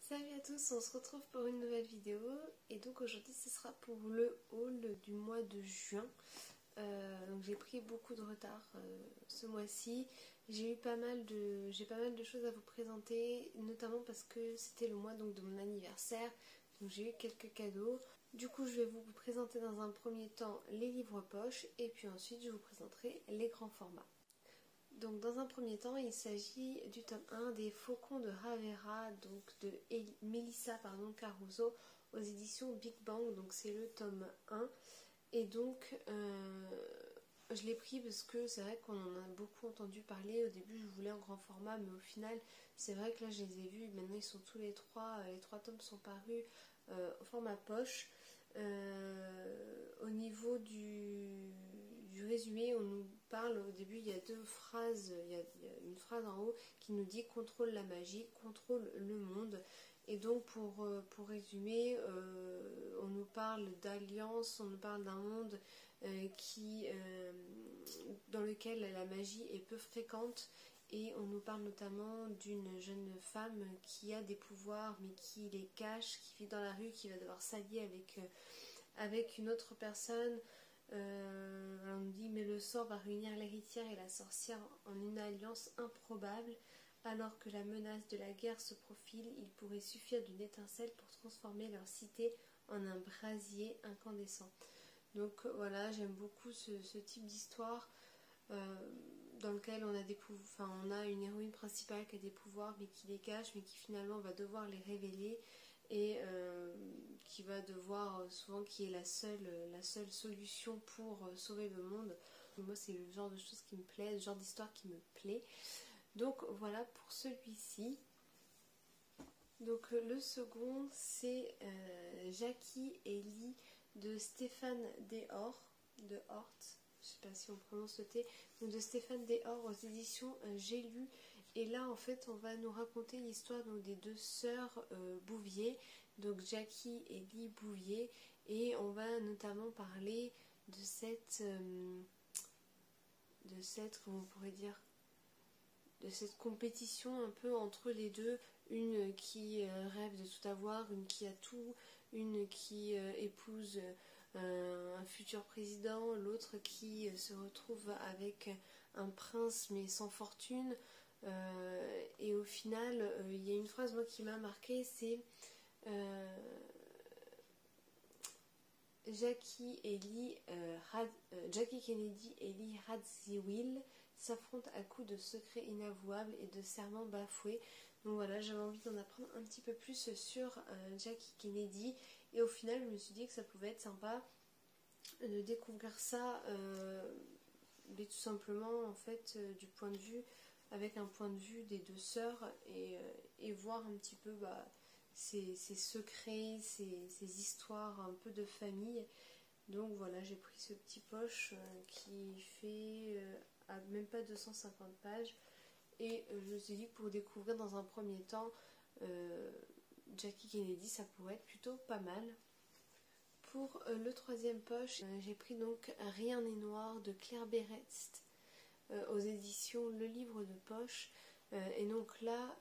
Salut à tous, on se retrouve pour une nouvelle vidéo et donc aujourd'hui ce sera pour le haul du mois de juin. Donc j'ai pris beaucoup de retard ce mois-ci. J'ai pas mal de choses à vous présenter, notamment parce que c'était le mois donc de mon anniversaire, donc j'ai eu quelques cadeaux. Du coup je vais vous présenter dans un premier temps les livres poches et puis ensuite je vous présenterai les grands formats. Donc dans un premier temps, il s'agit du tome 1 des Faucons de Ravera, donc de Melissa Caruso aux éditions Big Bang, donc c'est le tome 1. Et donc je l'ai pris parce que c'est vrai qu'on en a beaucoup entendu parler. Au début je voulais en grand format, mais au final c'est vrai que là je les ai vus, maintenant ils sont tous les trois tomes sont parus au format poche. Au niveau du résumé, on nous parle, au début il y a deux phrases, il y a une phrase en haut qui nous dit contrôle la magie, contrôle le monde. Et donc pour résumer, on nous parle d'alliance, on nous parle d'un monde dans lequel la magie est peu fréquente. Et on nous parle notamment d'une jeune femme qui a des pouvoirs mais qui les cache, qui vit dans la rue, qui va devoir s'allier avec une autre personne. On nous dit mais le sort va réunir l'héritière et la sorcière en une alliance improbable. Alors que la menace de la guerre se profile, il pourrait suffire d'une étincelle pour transformer leur cité en un brasier incandescent. Donc voilà, j'aime beaucoup ce type d'histoire dans lequel on a une héroïne principale qui a des pouvoirs mais qui les cache, mais qui finalement va devoir les révéler et qui va devoir souvent qui est la seule solution pour sauver le monde. Moi c'est le genre de choses qui me plaît, le genre d'histoire qui me plaît. Donc voilà pour celui-ci. Donc le second c'est Jackie et Lee de Stéphane Dehors, de Hort, je sais pas si on prononce le T, donc de Stéphane Dehors aux éditions J'ai lu. Et là en fait on va nous raconter l'histoire des deux sœurs Bouvier, donc Jackie et Lee Bouvier, et on va notamment parler de cette comment on pourrait dire, de cette compétition un peu entre les deux, une qui rêve de tout avoir, une qui a tout, une qui épouse un futur président, l'autre qui se retrouve avec un prince mais sans fortune. Et au final, il y a une phrase moi qui m'a marquée, c'est Jackie Kennedy et Lee Radziwill s'affrontent à coups de secrets inavouables et de serments bafoués. Donc voilà, j'avais envie d'en apprendre un petit peu plus sur Jackie Kennedy, et au final je me suis dit que ça pouvait être sympa de découvrir ça, mais tout simplement en fait du point de vue, avec un point de vue des deux sœurs, et voir un petit peu ces secrets, ces histoires un peu de famille. Donc voilà, j'ai pris ce petit poche qui fait même pas 250 pages, et je me suis dit que pour découvrir dans un premier temps Jackie Kennedy, ça pourrait être plutôt pas mal. Pour le troisième poche, j'ai pris donc Rien n'est noir de Claire Berest aux éditions Le Livre de Poche. Et donc là,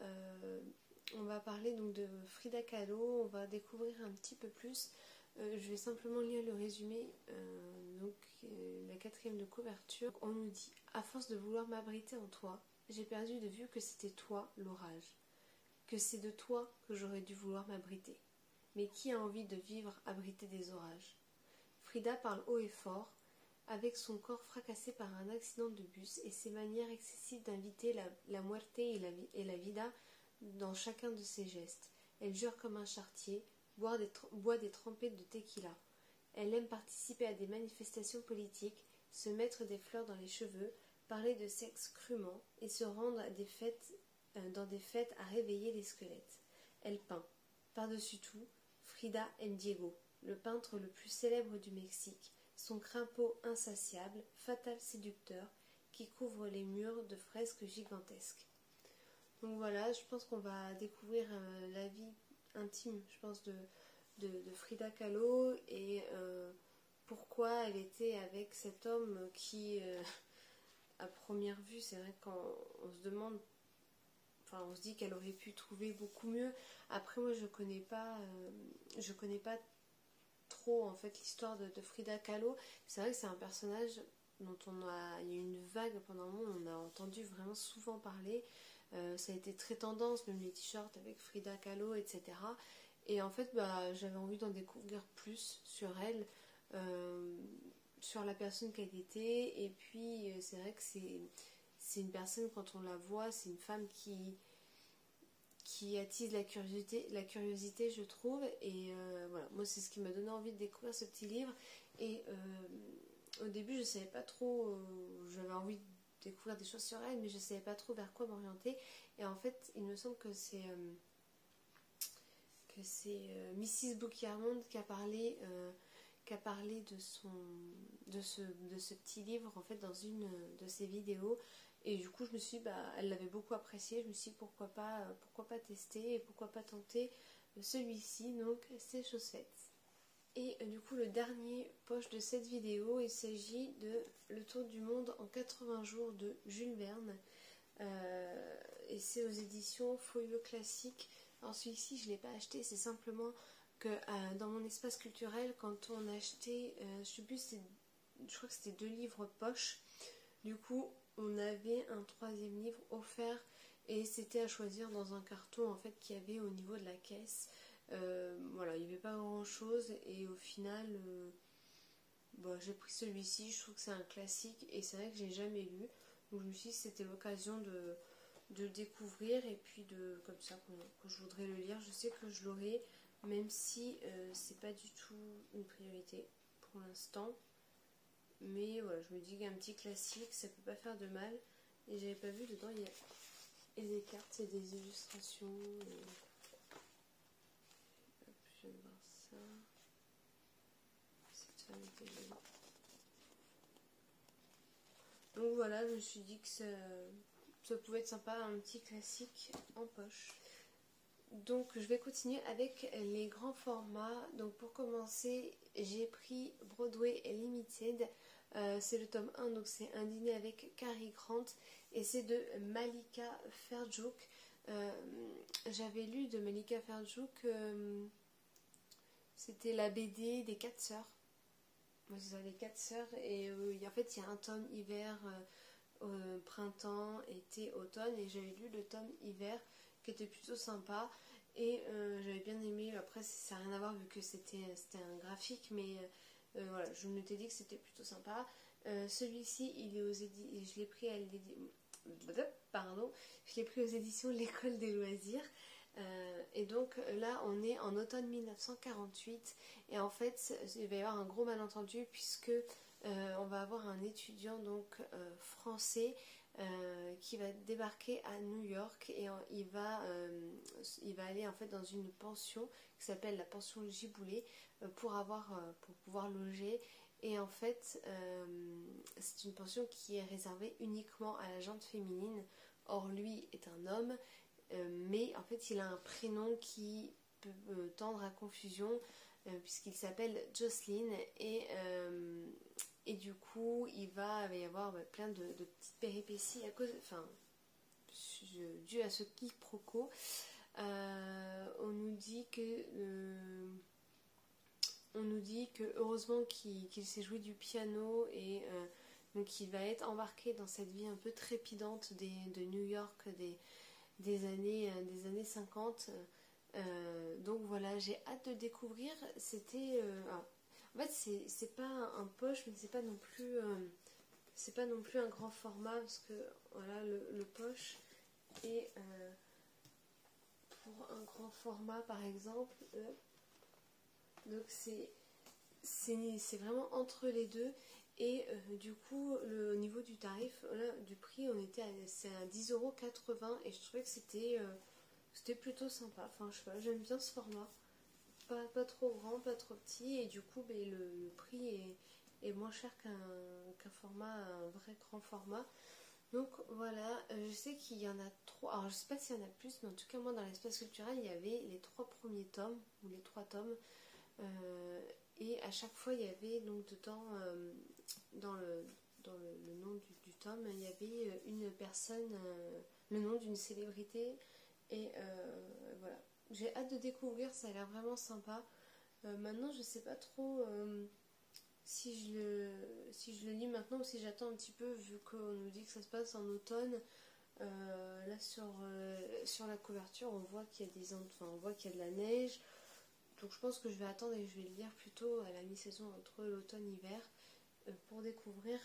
on va parler donc de Frida Kahlo, on va découvrir un petit peu plus. Je vais simplement lire le résumé, la quatrième de couverture. On nous dit: à force de vouloir m'abriter en toi, j'ai perdu de vue que c'était toi l'orage, que c'est de toi que j'aurais dû vouloir m'abriter. Mais qui a envie de vivre abrité des orages? Frida parle haut et fort, avec son corps fracassé par un accident de bus et ses manières excessives d'inviter la muerte et la vida dans chacun de ses gestes. Elle jure comme un charretier, boit des trempées de tequila. Elle aime participer à des manifestations politiques, se mettre des fleurs dans les cheveux, parler de sexe crûment et se rendre dans des fêtes à réveiller les squelettes. Elle peint. Par-dessus tout, Frida aime Diego, le peintre le plus célèbre du Mexique, son crapaud insatiable, fatal séducteur, qui couvre les murs de fresques gigantesques. Donc voilà, je pense qu'on va découvrir la vie intime, je pense, de Frida Kahlo, et pourquoi elle était avec cet homme qui, à première vue, c'est vrai qu'on se demande enfin on se dit qu'elle aurait pu trouver beaucoup mieux. Après moi je connais pas trop en fait l'histoire de Frida Kahlo. C'est vrai que c'est un personnage dont il y a eu une vague pendant un moment, on a entendu vraiment souvent parler. Ça a été très tendance, même les t-shirts avec Frida Kahlo, etc. Et en fait, j'avais envie d'en découvrir plus sur elle, sur la personne qu'elle était. Et puis, c'est vrai que c'est une personne, quand on la voit, c'est une femme qui attise la curiosité, je trouve. Et voilà, moi, c'est ce qui m'a donné envie de découvrir ce petit livre. Et au début, je savais pas trop, j'avais envie de découvrir des choses sur elle, mais je savais pas trop vers quoi m'orienter. Et en fait, il me semble que c'est Mrs. Book-Yarmond qui a parlé de ce petit livre en fait dans une de ses vidéos. Et du coup je me suis dit, elle l'avait beaucoup apprécié, je me suis dit pourquoi pas tester et pourquoi pas tenter celui-ci, donc ces chaussettes. Et du coup le dernier poche de cette vidéo, il s'agit de Le Tour du Monde en 80 jours de Jules Verne. Et c'est aux éditions Folio Classique. Alors celui-ci je ne l'ai pas acheté, c'est simplement que dans mon espace culturel, quand on achetait, je crois que c'était 2 livres poche, du coup on avait un 3e livre offert et c'était à choisir dans un carton en fait qu'il y avait au niveau de la caisse. Voilà, il n'y avait pas grand chose et au final j'ai pris celui-ci. Je trouve que c'est un classique et c'est vrai que j'ai jamais lu, donc je me suis dit que c'était l'occasion de le découvrir et puis comme ça quand je voudrais le lire, je sais que je l'aurai, même si c'est pas du tout une priorité pour l'instant. Mais voilà, je me dis qu'un petit classique, ça peut pas faire de mal. Et j'avais pas vu dedans, il y a des cartes, c'est des illustrations. Et... Hop, je viens de voir ça. Cette femme était jolie. Donc voilà, je me suis dit que ça pouvait être sympa, un petit classique en poche. Donc je vais continuer avec les grands formats. Donc pour commencer, j'ai pris Broadway Limited. C'est le tome 1, donc c'est Un dîner avec Cary Grant et c'est de Malika Ferjouk. J'avais lu de Malika Ferjouk, c'était la BD des 4 sœurs. Moi c'est ça, les 4 sœurs, et en fait il y a un tome hiver, printemps, été, automne, et j'avais lu le tome hiver qui était plutôt sympa. Et j'avais bien aimé, après ça n'a rien à voir vu que c'était un graphique, mais voilà, je m'étais dit que c'était plutôt sympa. Celui-ci, il est je l'ai pris je l'ai pris aux éditions L'École des loisirs. Et donc là on est en automne 1948 et en fait il va y avoir un gros malentendu puisque on va avoir un étudiant donc français qui va débarquer à New York et il va aller en fait dans une pension qui s'appelle la pension Giboulet pour pouvoir loger. Et en fait c'est une pension qui est réservée uniquement à la gente féminine. Or lui est un homme, mais en fait il a un prénom qui peut tendre à confusion puisqu'il s'appelle Jocelyn et du coup il va y avoir plein de petites péripéties dû à ce quiproquo. On nous dit que heureusement qu'il sait jouer du piano et donc il va être embarqué dans cette vie un peu trépidante de New York des années 50. Donc voilà, j'ai hâte de découvrir. En fait c'est pas un poche, mais c'est pas non plus un grand format parce que voilà le poche est pour un grand format par exemple. Donc c'est vraiment entre les deux. Et du coup au niveau du tarif, du prix, c'est à 10,80 € et je trouvais que c'était plutôt sympa. Enfin je sais pas, j'aime bien ce format, pas trop grand, pas trop petit, et du coup le prix est moins cher qu'un format, un vrai grand format. Donc voilà, je sais qu'il y en a 3, alors je sais pas s'il y en a plus, mais en tout cas moi dans l'espace culturel il y avait les 3 premiers tomes, ou les 3 tomes, et à chaque fois il y avait donc dedans, le nom du tome, il y avait une personne, le nom d'une célébrité, et voilà. J'ai hâte de découvrir, ça a l'air vraiment sympa. Maintenant, je sais pas trop si je le lis maintenant ou si j'attends un petit peu, vu qu'on nous dit que ça se passe en automne. Là sur la couverture, on voit qu'il y a on voit qu'il y a de la neige. Donc je pense que je vais attendre et je vais le lire plutôt à la mi-saison entre l'automne et l'hiver pour découvrir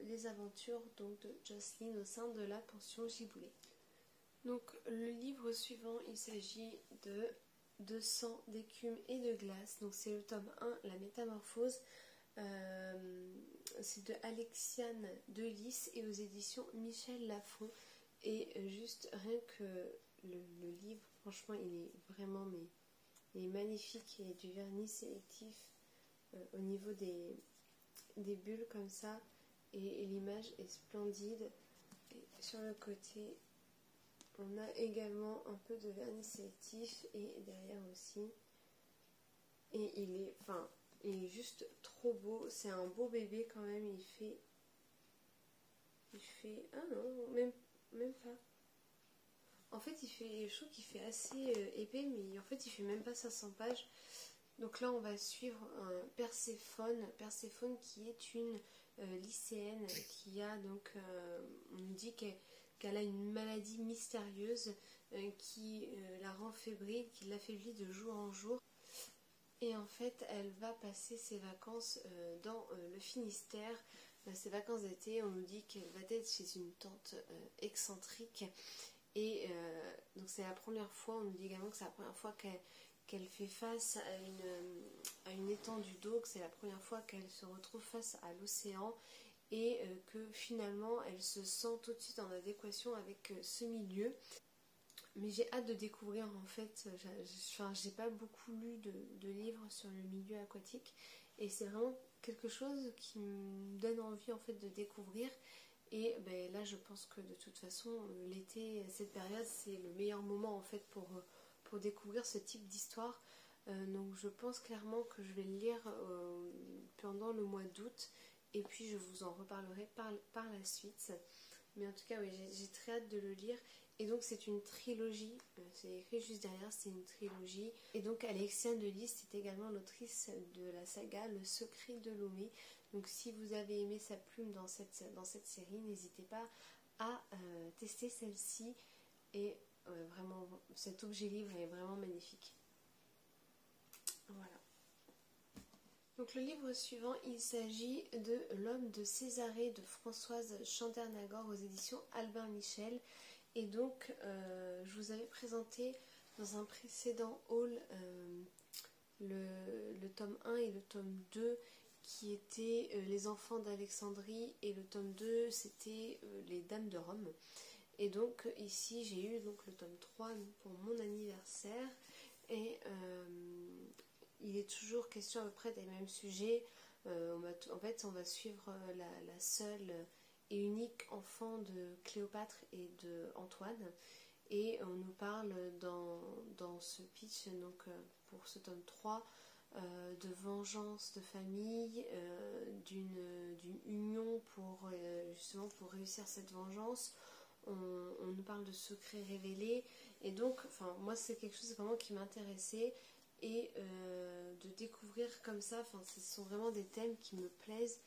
les aventures donc, de Jocelyn au sein de la pension Giboulet. Donc le livre suivant, il s'agit de sang, d'écume et de glace. Donc c'est le tome 1, La Métamorphose. C'est de Alexiane Delis et aux éditions Michel Lafon. Et juste rien que le livre, franchement, il est vraiment il est magnifique. Il y a du vernis sélectif au niveau des bulles comme ça. Et l'image est splendide. Et sur le côté, on a également un peu de vernis sélectif et derrière aussi. Et il est juste trop beau. C'est un beau bébé quand même. Il fait ah non, même pas. En fait, je trouve qu'il fait assez épais, mais en fait, il fait même pas 500 pages. Donc là, on va suivre Perséphone qui est une lycéenne qui a donc, on nous dit qu'elle a une maladie mystérieuse qui la rend fébrile, qui l'affaiblit de jour en jour. Et en fait, elle va passer ses vacances dans le Finistère. Ses vacances d'été, on nous dit qu'elle va être chez une tante excentrique. Et donc c'est la première fois, on nous dit également que c'est la première fois qu'elle fait face à une étendue d'eau, que c'est la première fois qu'elle se retrouve face à l'océan et que finalement elle se sent tout de suite en adéquation avec ce milieu. Mais j'ai hâte de découvrir en fait, j'ai pas beaucoup lu de livres sur le milieu aquatique et c'est vraiment quelque chose qui me donne envie en fait de découvrir. Et ben, là je pense que de toute façon l'été, cette période c'est le meilleur moment en fait pour découvrir ce type d'histoire. Donc je pense clairement que je vais le lire pendant le mois d'août et puis je vous en reparlerai par la suite. Mais en tout cas oui, j'ai très hâte de le lire. Et donc c'est une trilogie, c'est écrit juste derrière, c'est une trilogie. Et donc Alexiane Delis est également l'autrice de la saga Le Secret de Lomé. Donc si vous avez aimé sa plume dans cette série, n'hésitez pas à tester celle-ci. Et vraiment, cet objet livre est vraiment magnifique. Voilà. Donc le livre suivant, il s'agit de L'homme de Césarée de Françoise Chandernagor aux éditions Albin Michel. Et donc je vous avais présenté dans un précédent haul le tome 1 et le tome 2 qui étaient Les enfants d'Alexandrie et le tome 2 c'était Les dames de Rome. Et donc ici j'ai eu donc le tome 3 pour mon anniversaire et il est toujours question à peu près des mêmes sujets. En fait on va suivre la seule et unique enfant de Cléopâtre et de Antoine. Et on nous parle dans ce pitch, donc pour ce tome 3, de vengeance de famille, d'une union justement pour réussir cette vengeance. On nous parle de secrets révélés. Et donc, moi c'est quelque chose vraiment qui m'intéressait. Et de découvrir comme ça, ce sont vraiment des thèmes qui me plaisent.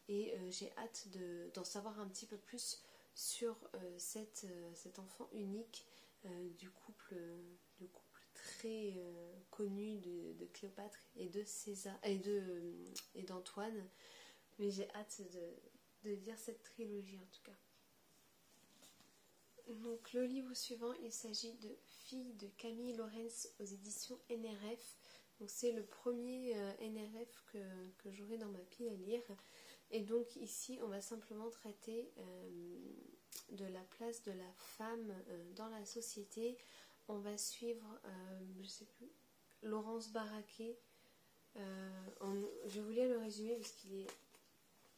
Et j'ai hâte d'en savoir un petit peu plus sur cet enfant unique du couple très connu de Cléopâtre et de César et d'Antoine. Mais j'ai hâte de lire cette trilogie en tout cas. Donc le livre suivant, il s'agit de Fille de Camille Laurens aux éditions NRF. Donc c'est le premier NRF que j'aurai dans ma pile à lire. Et donc ici on va simplement traiter de la place de la femme dans la société. On va suivre, je sais plus, Laurence Barraquet. Je vais vous lire le résumé parce qu'il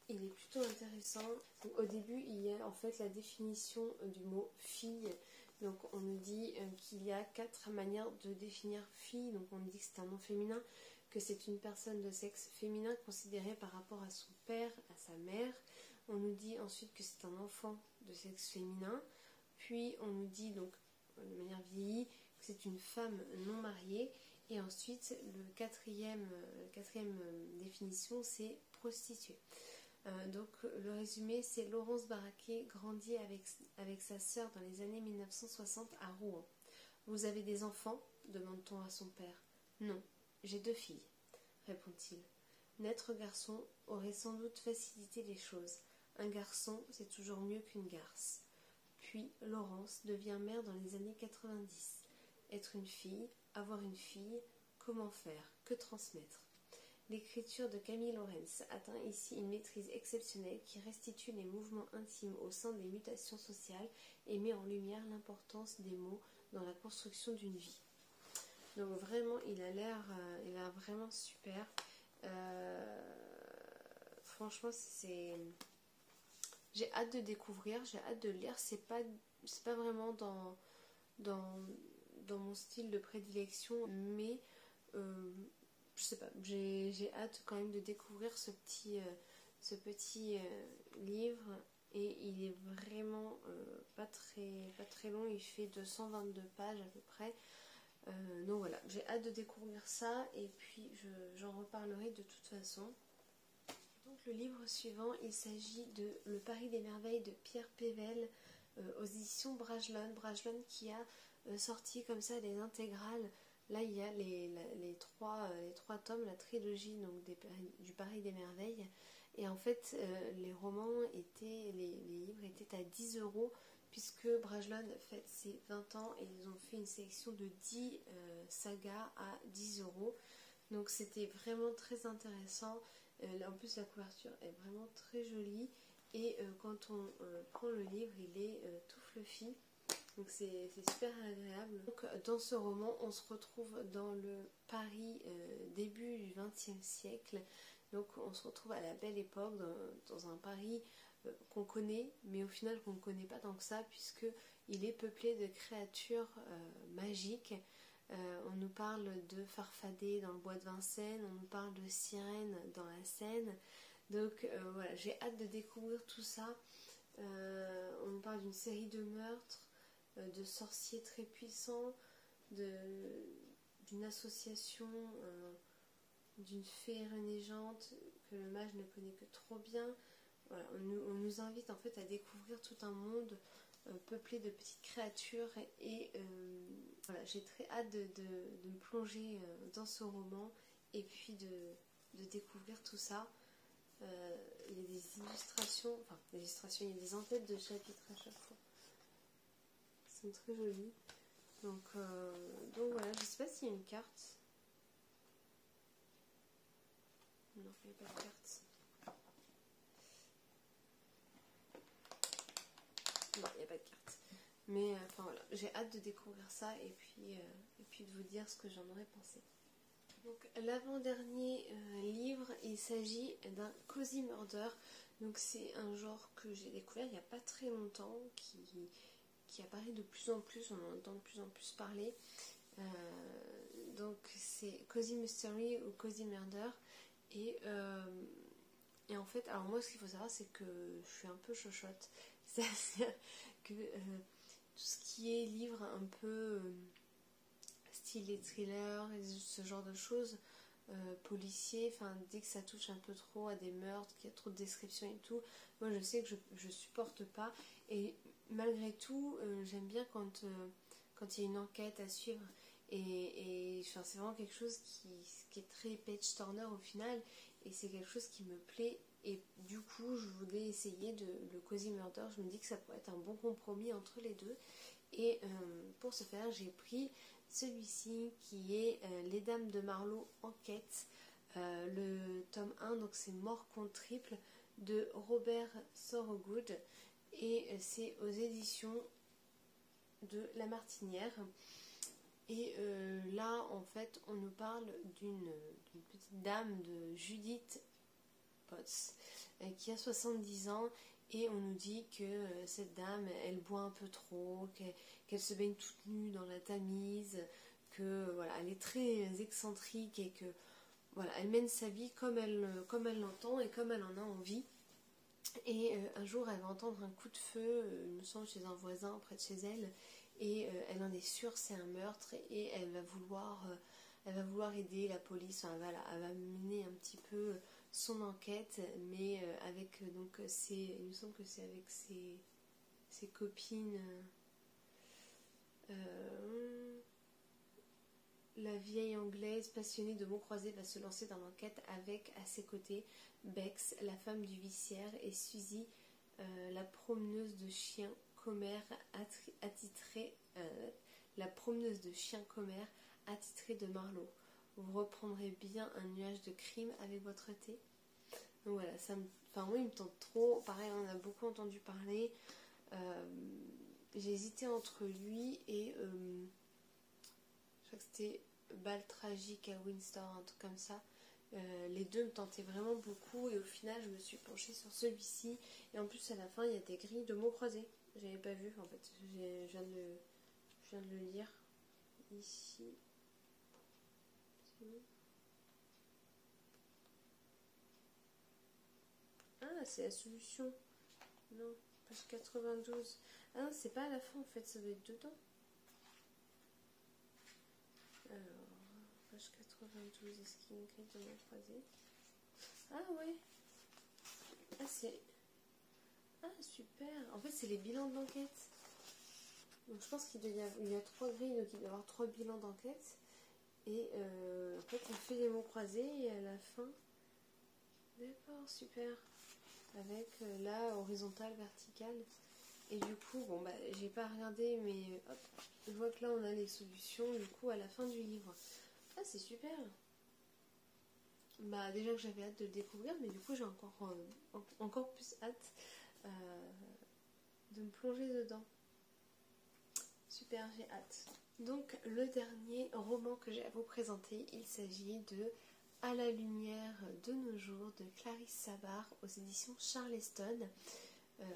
est plutôt intéressant. Donc, au début il y a en fait la définition du mot fille. Donc on nous dit qu'il y a 4 manières de définir fille. Donc on nous dit que c'est un nom féminin, que c'est une personne de sexe féminin considérée par rapport à son père, à sa mère. On nous dit ensuite que c'est un enfant de sexe féminin. Puis on nous dit donc de manière vieillie que c'est une femme non mariée. Et ensuite le quatrième définition c'est prostituée. Donc le résumé c'est Laurence Barraquet grandit avec sa sœur dans les années 1960 à Rouen. Vous avez des enfants demande-t-on à son père. Non, j'ai 2 filles, répond-il. Naître garçon aurait sans doute facilité les choses. Un garçon, c'est toujours mieux qu'une garce. Puis Laurence devient mère dans les années 90. Être une fille, avoir une fille, comment faire, que transmettre? L'écriture de Camille Laurens atteint ici une maîtrise exceptionnelle qui restitue les mouvements intimes au sein des mutations sociales et met en lumière l'importance des mots dans la construction d'une vie. Donc vraiment, il a l'air vraiment super. Franchement, j'ai hâte de découvrir, j'ai hâte de lire. C'est pas vraiment dans mon style de prédilection, mais je sais pas, j'ai hâte quand même de découvrir ce petit livre. Et il est vraiment pas très long, il fait 222 pages à peu près. Donc voilà, j'ai hâte de découvrir ça et puis j'en reparlerai de toute façon. Donc le livre suivant, il s'agit de Le Paris des Merveilles de Pierre Pével aux éditions Bragelonne. Bragelonne qui a sorti comme ça des intégrales. Là il y a les trois tomes, la trilogie donc, du Paris des Merveilles. Et en fait les livres étaient à 10 € puisque Bragelonne fête ses 20 ans et ils ont fait une sélection de 10 sagas à 10 €. Donc c'était vraiment très intéressant. En plus la couverture est vraiment très jolie et quand on prend le livre il est tout fluffy. Donc c'est super agréable. Donc, dans ce roman on se retrouve dans le Paris début du XXe siècle. Donc on se retrouve à la belle époque dans un Paris qu'on connaît, mais au final qu'on ne connaît pas tant que ça, puisqu'il est peuplé de créatures magiques. On nous parle de farfadets dans le bois de Vincennes, on nous parle de sirènes dans la Seine. Donc voilà, j'ai hâte de découvrir tout ça. On nous parle d'une série de meurtres, de sorciers très puissants, d'une association, d'une fée renaissante que le mage ne connaît que trop bien. Voilà, on nous invite en fait à découvrir tout un monde peuplé de petites créatures et voilà, j'ai très hâte de me plonger dans ce roman et puis de découvrir tout ça. Il y a des illustrations, il y a des en-têtes de chapitres à chaque fois. Ils sont très jolis. Donc voilà, je sais pas s'il y a une carte. Non, il n'y a pas de carte. Non, il n'y a pas de carte. Mais voilà, j'ai hâte de découvrir ça et puis de vous dire ce que j'en aurais pensé. Donc l'avant-dernier livre, il s'agit d'un cozy murder. Donc c'est un genre que j'ai découvert il n'y a pas très longtemps, qui apparaît de plus en plus, on en entend de plus en plus parler. Donc c'est Cozy Mystery ou Cozy Murder. Et en fait, alors moi ce qu'il faut savoir c'est que je suis un peu chochotte. C'est-à-dire que tout ce qui est livre un peu style les thrillers, ce genre de choses, policiers, dès que ça touche un peu trop à des meurtres, qu'il y a trop de descriptions et tout, moi je sais que je supporte pas. Et malgré tout, j'aime bien quand il y a une enquête à suivre. Et c'est vraiment quelque chose qui est très page turner au final, et c'est quelque chose qui me plaît. Et du coup, je voulais essayer le Cozy Murder. Je me dis que ça pourrait être un bon compromis entre les deux. Et pour ce faire, j'ai pris celui-ci qui est Les Dames de Marlowe Enquête, le tome 1, donc c'est Mort contre triple de Robert Thorogood. Et c'est aux éditions de La Martinière. Et là, en fait, on nous parle d'une petite dame de Judith Potts qui a 70 ans et on nous dit que cette dame, elle boit un peu trop, qu'elle se baigne toute nue dans la Tamise, que voilà, elle est très excentrique et que voilà, elle mène sa vie comme elle l'entend et comme elle en a envie. Et un jour elle va entendre un coup de feu, il me semble chez un voisin près de chez elle, et elle en est sûre c'est un meurtre, et elle va vouloir aider la police, enfin, voilà, elle va mener un petit peu son enquête, mais avec donc il me semble que c'est avec ses copines, la vieille anglaise passionnée de mots croisés va se lancer dans l'enquête avec à ses côtés Bex, la femme du huissière, et Suzy, la promeneuse de chiens commères attitrée, de Marlowe. Vous reprendrez bien un nuage de crime avec votre thé. Donc voilà, enfin oui, il me tente trop. Pareil, on en a beaucoup entendu parler. J'ai hésité entre lui et je crois que c'était Bal tragique à Windsor, un truc comme ça. Les deux me tentaient vraiment beaucoup, et au final je me suis penchée sur celui-ci, et en plus à la fin il y a des grilles de mots croisés, j'avais pas vu en fait, je viens de le lire ici. Ah, c'est la solution. Non, page 92. Ah non, c'est pas à la fin en fait, ça doit être dedans. Alors, page 92, est-ce qu'il y a une grille de mots croisés? Ah ouais. Ah c'est... Ah super. En fait c'est les bilans de l'enquête. Donc je pense qu'il y a 3 grilles, donc il doit y avoir 3 bilans d'enquête. Et en fait on fait les mots croisés et à la fin... D'accord, super. Avec là, horizontale, verticale. Et du coup, bon bah j'ai pas regardé, mais hop, je vois que là on a les solutions du coup à la fin du livre. Ah c'est super. Bah déjà que j'avais hâte de le découvrir, mais du coup j'ai encore plus hâte de me plonger dedans. Super, j'ai hâte. Donc le dernier roman que j'ai à vous présenter, il s'agit de À la lumière de nos jours de Clarisse Savard aux éditions Charleston.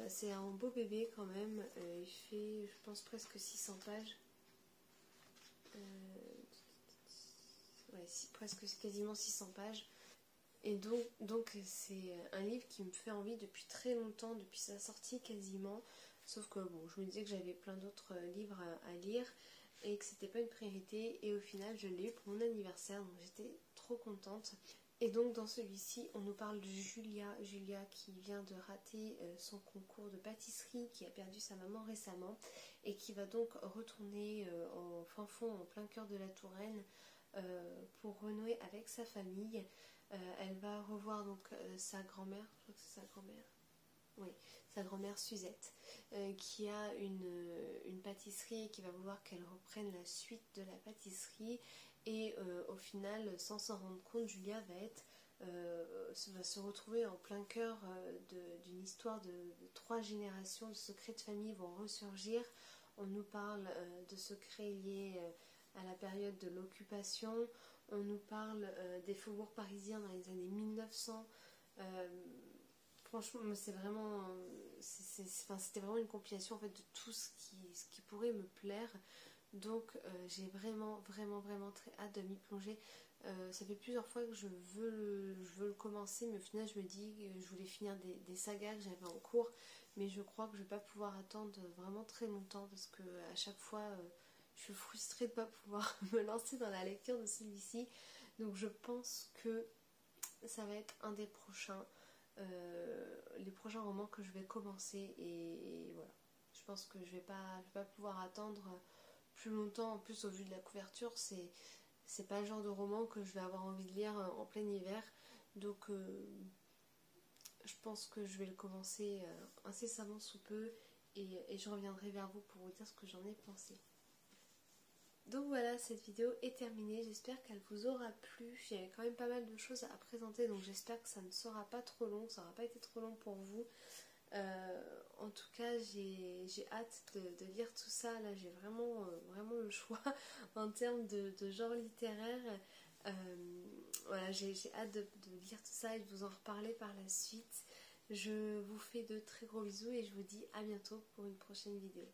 C'est un beau bébé quand même, il fait je pense presque 600 pages. Ouais, presque quasiment 600 pages. Et donc c'est un livre qui me fait envie depuis très longtemps, depuis sa sortie quasiment. Sauf que bon, je me disais que j'avais plein d'autres livres à lire et que c'était pas une priorité. Et au final, je l'ai eu pour mon anniversaire, donc j'étais trop contente. Et donc dans celui-ci, on nous parle de Julia qui vient de rater son concours de pâtisserie, qui a perdu sa maman récemment et qui va donc retourner en fin fond, en plein cœur de la Touraine pour renouer avec sa famille. Elle va revoir donc sa grand-mère, je crois que c'est sa grand-mère. Oui, sa grand-mère Suzette, qui a une pâtisserie et qui va vouloir qu'elle reprenne la suite de la pâtisserie. Et au final, sans s'en rendre compte, Julia va se retrouver en plein cœur d'une histoire de 3 générations de secrets de famille vont ressurgir. On nous parle de secrets liés à la période de l'occupation. On nous parle des faubourgs parisiens dans les années 1900. Franchement, c'était vraiment une compilation en fait de tout ce qui pourrait me plaire. Donc j'ai vraiment très hâte de m'y plonger. Ça fait plusieurs fois que je veux le commencer, mais au final je me dis que je voulais finir des sagas que j'avais en cours, mais je crois que je ne vais pas pouvoir attendre vraiment très longtemps parce que à chaque fois je suis frustrée de ne pas pouvoir me lancer dans la lecture de celui-ci. Donc je pense que ça va être un des prochains, les prochains romans que je vais commencer, et voilà. Je pense que je vais pas pouvoir attendre plus longtemps. En plus, au vu de la couverture, c'est pas le genre de roman que je vais avoir envie de lire en plein hiver. Donc je pense que je vais le commencer incessamment sous peu, et je reviendrai vers vous pour vous dire ce que j'en ai pensé. Donc voilà, cette vidéo est terminée, j'espère qu'elle vous aura plu. J'avais quand même pas mal de choses à présenter, donc j'espère que ça ne sera pas trop long, ça n'aura pas été trop long pour vous. En tout cas, j'ai hâte de lire tout ça. Là, j'ai vraiment le choix en termes de genre littéraire. Voilà, j'ai hâte de lire tout ça et de vous en reparler par la suite. Je vous fais de très gros bisous et je vous dis à bientôt pour une prochaine vidéo.